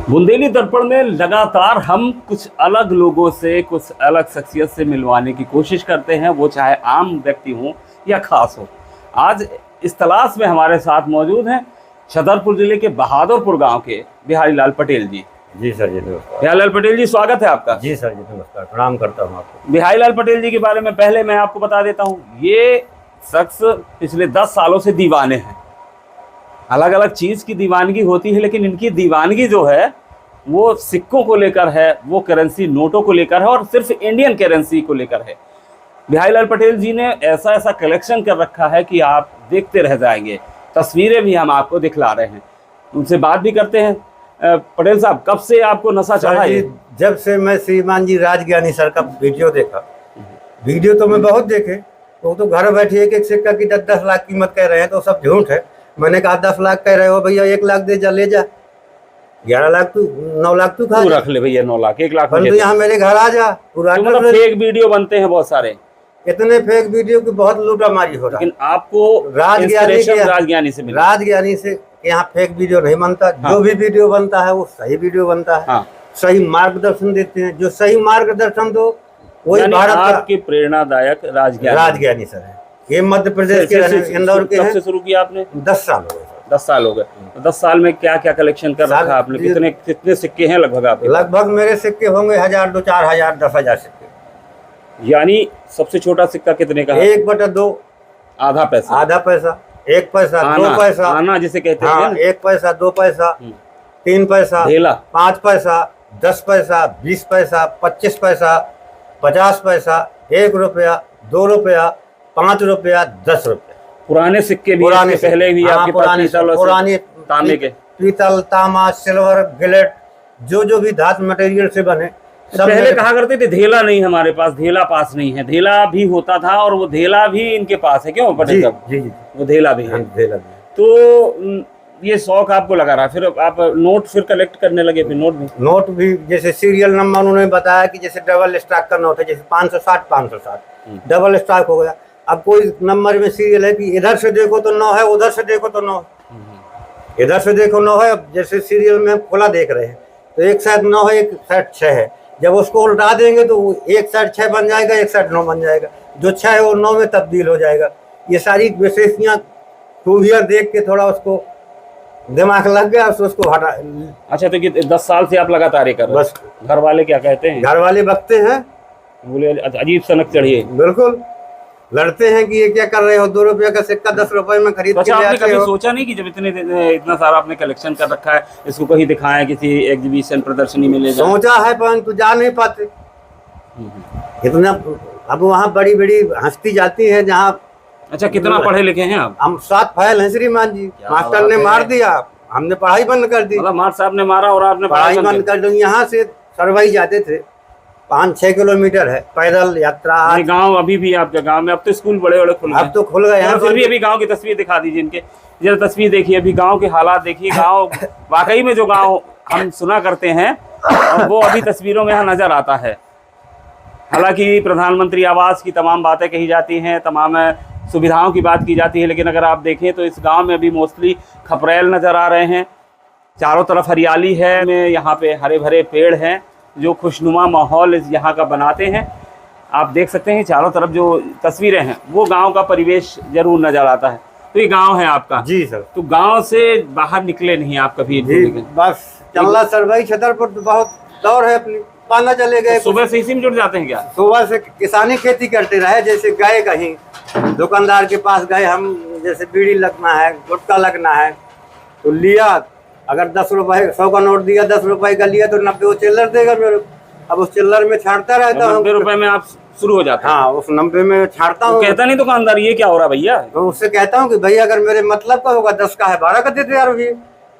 बुंदेली दर्पण में लगातार हम कुछ अलग लोगों से, कुछ अलग शख्सियत से मिलवाने की कोशिश करते हैं, वो चाहे आम व्यक्ति हो या खास हो। आज इस तलाश में हमारे साथ मौजूद हैं छतरपुर जिले के बहादुरपुर गांव के बिहारी लाल पटेल जी। जी सर जी नमस्कार। बिहारी लाल पटेल जी, स्वागत है आपका। जी सर जी नमस्कार, प्रणाम करता हूँ आपको। बिहारी लाल पटेल जी के बारे में पहले मैं आपको बता देता हूँ, ये शख्स पिछले 10 सालों से दीवाने हैं। अलग अलग चीज़ की दीवानगी होती है, लेकिन इनकी दीवानगी जो है वो सिक्कों को लेकर है, वो करेंसी नोटों को लेकर है और सिर्फ इंडियन करेंसी को लेकर है। बिहारी लाल पटेल जी ने ऐसा ऐसा कलेक्शन कर रखा है कि आप देखते रह जाएंगे। तस्वीरें भी हम आपको दिखला रहे हैं, उनसे बात भी करते हैं। पटेल साहब, कब से आपको नशा चढ़ा है? जब से मैं श्रीमान जी राजज्ञानी सर का वीडियो देखा। वीडियो तो मैं बहुत देखे, वो तो घर बैठे एक एक सिक्का की 10-10 लाख कीमत कह रहे हैं, तो सब झूठ है। मैंने कहा 10 लाख कह रहे हो भैया, 1 लाख दे जा, ले जा। 11 लाख तू, 9 लाख तू खा रख ले भैया, 9 लाख 1 लाख तो यहाँ मेरे घर आ जा। पूरा मतलब फेक वीडियो बनते हैं बहुत सारे, इतने फेक वीडियो की बहुत लूटामारी हो रहा है। लेकिन आपको राजज्ञानी से मिला? राजज्ञानी से यहाँ फेक वीडियो नहीं बनता। जो भी वीडियो बनता है वो सही वीडियो बनता है। हाँ। सही मार्गदर्शन देते हैं, जो सही मार्गदर्शन दो वही भारत आपके प्रेरणादायक राजज्ञानी सर है। ये मध्य प्रदेश के इंदौर के। कब से शुरू किया आपने? 10 साल हो गए। 10 साल हो गए। 10 साल में क्या क्या कलेक्शन कर रखा आपने? कितने सिक्के हैं लगभग आपके? लगभग मेरे सिक्के होंगे 1000, 2-4 हजार, 10,000 सिक्के। यानी सबसे छोटा सिक्का कितने का? 1/2। आधा पैसा। 1 पैसा, 2 पैसा, आना जिसे कहते हैं। 1 पैसा, 2 पैसा, 3 पैसा, ढेला, 5 पैसा, 10 पैसा, 20 पैसा, 25 पैसा, 50 पैसा, 1 रुपया, 2 रुपया, 5 रुपया, 10 रुपया। पुराने सिक्के भी पहले भी आपके पास? पुराने तांबे के, पीतल, तांबा, सिल्वर, गिलेट, जो भी धातु मटेरियल से बने। पहले कहा करते थे ढेला नहीं हमारे पास, ढेला पास नहीं है। ढेला भी होता था और वो ढेला भी इनके पास है। क्यों पटेल साहब? जी, वो ढेला भी है। ढेला भी। तो ये शौक आपको लगा रहा, फिर आप नोट फिर कलेक्ट करने लगे? फिर नोट भी जैसे सीरियल नंबर उन्होंने बताया कि जैसे डबल स्टॉक का नोट है, जैसे 560 डबल स्टॉक हो गया। अब कोई नंबर में सीरियल है कि इधर से देखो तो 9 है, उधर से देखो तो 9 है, इधर से देखो 9 है। अब जैसे सीरियल में खुला देख रहे हैं तो एक साइड 9 है, एक साइड 6 है। जब उसको उल्टा देंगे तो एक साइड 6 बन जाएगा, एक साइड 9 बन जाएगा। जो 6 है वो 9 में तब्दील हो जाएगा। ये सारी विशेषताएं खूबियां देख के थोड़ा उसको दिमाग लग गया, उसको हटा। अच्छा, तो 10 साल से आप लगातार ये कर रहे हैं? बस। घर वाले क्या कहते हैं? घर वाले बकते हैं, बोले अजीब सनक चढ़ी है। बिल्कुल लड़ते हैं कि ये क्या कर रहे हो, 2 रुपये का सिक्का 10 रुपए में खरीद के ले आते हो। आपने कभी सोचा नहीं कि जब इतना सारा आपने कलेक्शन कर रखा है, इसको कहीं दिखाएं, किसी एग्जीबिशन प्रदर्शनी में ले जाएं? सोचा है परंतु जा नहीं पाते इतना। अब वहाँ बड़ी बड़ी हस्ती जाती है जहाँ। अच्छा, कितना पढ़े लिखे हैं आप? हम 7 फैल हैं श्रीमान जी। मास्टर ने मार दिया, हमने पढ़ाई बंद कर दी। मतलब मास्टर साहब ने मारा और आपने पढ़ाई बंद कर दी। यहाँ से सरवाई जाते थे, 5-6 किलोमीटर है पैदल यात्रा। गांव अभी भी आपके गांव में? अब तो स्कूल बड़े बड़े खुल गए। अब तो खुल गए हैं। फिर भी अभी गांव की तस्वीर दिखा दीजिए इनके। जरा तस्वीर देखिए, अभी गांव के हालात देखिए। गांव वाकई में जो गांव हम सुना करते हैं वो अभी तस्वीरों में यहाँ नजर आता है। हालांकि प्रधानमंत्री आवास की तमाम बातें कही जाती हैं, तमाम सुविधाओं की बात की जाती है, लेकिन अगर आप देखें तो इस गांव में अभी मोस्टली खपरेल नज़र आ रहे हैं। चारों तरफ हरियाली है, में यहाँ पे हरे भरे पेड़ हैं जो खुशनुमा माहौल यहाँ का बनाते हैं। आप देख सकते हैं चारों तरफ जो तस्वीरें हैं वो गांव का परिवेश जरूर नज़र आता है। तो ये गांव है आपका? जी सर। तो गांव से बाहर निकले नहीं आप कभी? बस चल्ला सरवाई छतरपुर तो बहुत दौर है अपनी, पाना चले गए। तो सुबह से इसी में जुड़ जाते हैं क्या? सुबह से किसानी खेती करते रहे। जैसे गए कहीं दुकानदार के पास गए, हम जैसे बीड़ी लगना है, गुटखा लगना है तो लिया। अगर 10 रुपए 100 का नोट दिया, 10 रुपए का लिया तो 90 वो चिल्लर देगा मेरे। अब उस चिल्लर में छाड़ता रहता हूँ। 90 रुपए में आप शुरू हो जाता है? हाँ, उस 90 में छाड़ता हूँ। कहता नहीं दुकानदार ये क्या हो रहा भैया? तो उससे कहता हूँ कि भैया अगर मेरे मतलब का होगा 10 का है 12 का देते यार भैया,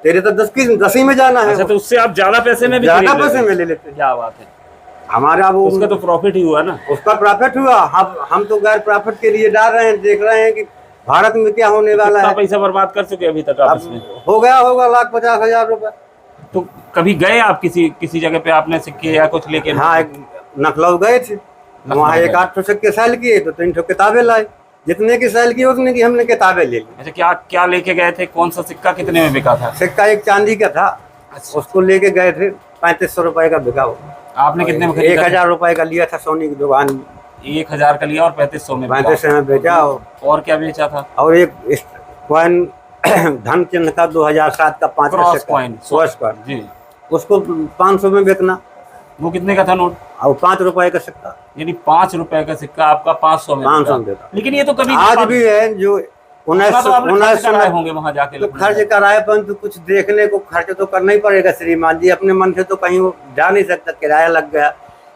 तेरे तो 10 ही में जाना है। अच्छा, तो उससे आप ज्यादा पैसे में भी ज्यादा पैसे में ले लेते? क्या बात है। हमारा वो उसका तो प्रॉफिट ही हुआ ना? उसका प्रॉफिट हुआ। हम तो गैर प्रॉफिट के लिए डाल रहे हैं, देख रहे हैं कि भारत में क्या होने वाला है। पैसा बर्बाद कर चुके अभी तक आप इसमें? हो गया होगा 1,50,000 रुपए। तो कभी गए आप किसी जगह पे आपने सिक्के या कुछ लेके? हाँ, लखनऊ गए थे, वहाँ 1-8 सिक्के सेल किए तो 3 किताबें लाए। जितने की सेल की उतने की हमने किताबें ले ली। अच्छा, क्या क्या लेके गए थे? कौन सा सिक्का कितने में बिका था? सिक्का एक चांदी का था, अच्छा। उसको लेके गए थे, 3500 रुपए का बिका वो। आपने कितने में खरीदा? 1000 रुपए का लिया था सोनी की दुकान में। 1000 का लिया और 3500 में बेचा। 3500 में बेचा। और क्या बेचा था? और एक कॉइन धन चिन्ह का 2007 का 5 क्रॉस कॉइन जी, उसको 500 में बेचना। वो कितने का था नोट? और 5 रुपए का सिक्का, यानी 5 रुपए का सिक्का आपका 500 में 500 में बिका। बेचा। लेकिन ये तो कभी आज भी है जो अपना तो आपने खर्च कराए होंगे वहां जाके तो लखनऊ खर्च में। कराए, परंतु कुछ देखने को खर्च तो करना ही पड़ेगा श्रीमान जी। अपने मन से तो कहीं वो जा नहीं सकता, किराया लग गया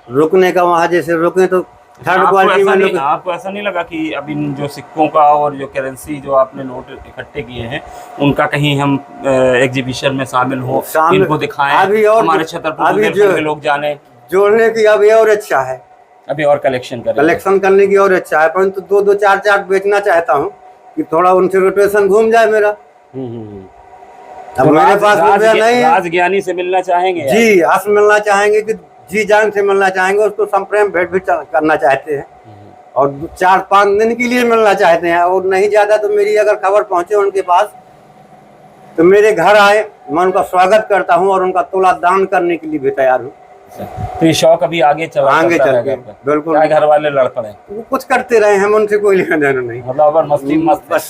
रुकने का। वहाँ जैसे रुके तो थर्ड क्वालिटी में। आपको ऐसा नहीं लगा कि अब इन जो सिक्कों का और जो करेंसी जो आपने नोट इकट्ठे किए हैं उनका कहीं हम एग्जीबिशन में शामिल हो, इनको दिखाएं, हमारे छतरपुर के लोग जाने? जोड़ने की अभी और इच्छा है, अभी और कलेक्शन करने की और इच्छा है, परंतु 2-2 4-4 बेचना चाहता हूँ कि थोड़ा उनसे रोटेशन घूम जाए मेरा। अब मेरे पास रुपया नहीं है। राजज्ञानी से मिलना चाहेंगे जी, हंस मिलना चाहेंगे कि जी जान से मिलना चाहेंगे, उसको संप्रेम भेंट भी करना चाहते हैं और 4-5 दिन के लिए मिलना चाहते हैं। और नहीं ज्यादा तो मेरी अगर खबर पहुंचे उनके पास तो मेरे घर आए, मैं उनका स्वागत करता हूँ और उनका तोला दान करने के लिए भी तैयार हूँ। तो ये शौक अभी आगे चल के बिल्कुल। घर वाले लड़ पड़े, वो कुछ करते रहे, हम उनसे कोई लेना देना नहीं। मतलब मस्ती मस्त बस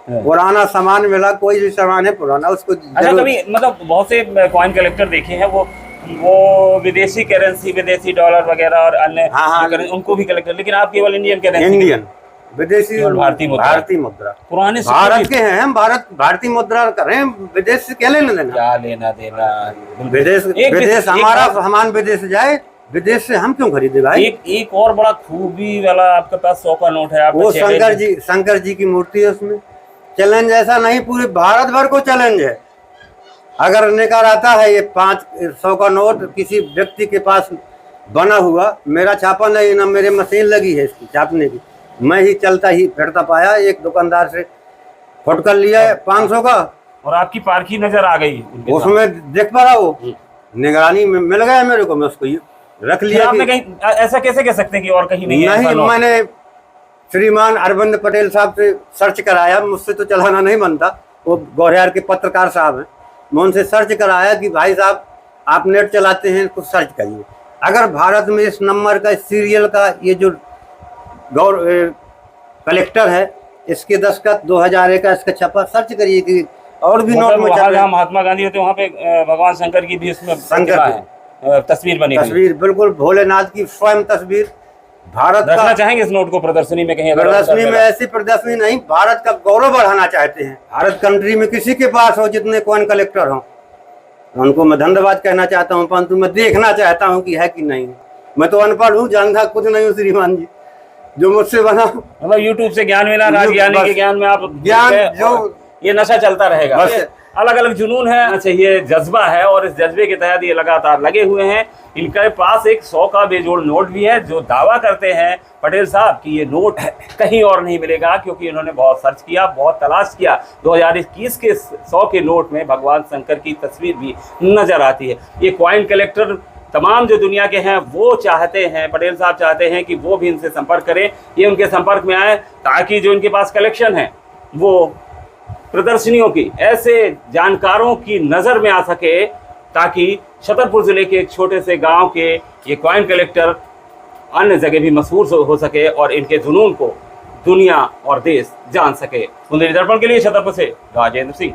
पुराना सामान मिला, कोई भी सामान है पुराना उसको। अच्छा, कभी मतलब बहुत से कॉइन कलेक्टर देखे हैं वो विदेशी करेंसी, विदेशी डॉलर वगैरह और अन्य उनको भी कलेक्ट कर, लेकिन आप केवल इंडियन करेंसी? इंडियन, विदेशी भारतीय मुद्रा। पुराने भारत के हैं हम, भारतीय मुद्रा कर रहे हैं, विदेश से क्या लेना देना? क्या लेना देना? विदेश हमारा सामान विदेश जाए, विदेश से हम क्यों खरीदे भाई? एक और बड़ा खूबी वाला आपके पास 100 का नोट है, वो शंकर जी की मूर्ति है उसमें। चैलेंज ऐसा नहीं, पूरे भारत भर को चैलेंज है। अगर निकाल आता है ये 500 का नोट किसी व्यक्ति के पास बना हुआ, मेरा छापा नहीं ना, मेरे मशीन लगी है इसकी छापने की, मैं ही चलता ही फिरता पाया, एक दुकानदार से फुटकर लिया है 500 का। और आपकी पारखी नजर आ गई उसमें, देख पा रहा वो निगरानी में मिल गया मेरे को, मैं उसको रख लिया। आपने कहीं ऐसा कैसे कह सकते हैं कि और कहीं नहीं है? नहीं, मैंने श्रीमान अरविंद पटेल साहब से सर्च कराया, मुझसे तो चलाना नहीं बनता, वो गौरियार के पत्रकार साहब हैं, मैं उनसे सर्च कराया कि भाई साहब आप नेट चलाते हैं, कुछ सर्च करिए, अगर भारत में इस नंबर का, इस सीरियल का, ये जो कलेक्टर है, इसके दस्तखत 2001 का इसका छपा, सर्च करिए कि और भी नोट में जहाँ महात्मा गांधी होते वहाँ पे भगवान शंकर की भी उसमें तस्वीर बनी, तस्वीर बिल्कुल भोलेनाथ की स्वयं तस्वीर। भारत रखना चाहेंगे इस नोट को प्रदर्शनी में कहीं? प्रदर्शनी में ऐसी प्रदर्शनी नहीं, भारत का गौरव बढ़ाना चाहते हैं। भारत कंट्री में किसी के पास हो जितने कॉइन कलेक्टर हो, उनको मैं धन्यवाद कहना चाहता हूँ, परंतु मैं देखना चाहता हूँ कि है कि नहीं। मैं तो अनपढ़ हूँ, जानता कुछ नहीं हूँ श्रीमान जी, जो मुझसे बना मतलब यूट्यूब से ज्ञान मिला, राजज्ञानी के ज्ञान में आप ज्ञान, जो ये नशा चलता रहेगा। अलग अलग जुनून है, चाहिए जज्बा है, और इस जज्बे के तहत ये लगातार लगे हुए हैं। इनके पास एक 100 का बेजोड़ नोट भी है, जो दावा करते हैं पटेल साहब कि ये नोट कहीं और नहीं मिलेगा, क्योंकि इन्होंने बहुत सर्च किया, बहुत तलाश किया। 2021 के 100 के नोट में भगवान शंकर की तस्वीर भी नजर आती है। ये कॉइन कलेक्टर तमाम जो दुनिया के हैं वो चाहते हैं, पटेल साहब चाहते हैं कि वो भी इनसे संपर्क करें, ये उनके संपर्क में आए, ताकि जो इनके पास कलेक्शन है वो प्रदर्शनियों की, ऐसे जानकारों की नज़र में आ सके, ताकि छतरपुर ज़िले के एक छोटे से गांव के ये कॉइन कलेक्टर अन्य जगह भी मशहूर हो सके और इनके जुनून को दुनिया और देश जान सके। बुंदेली दर्पण के लिए छतरपुर से राजेंद्र सिंह।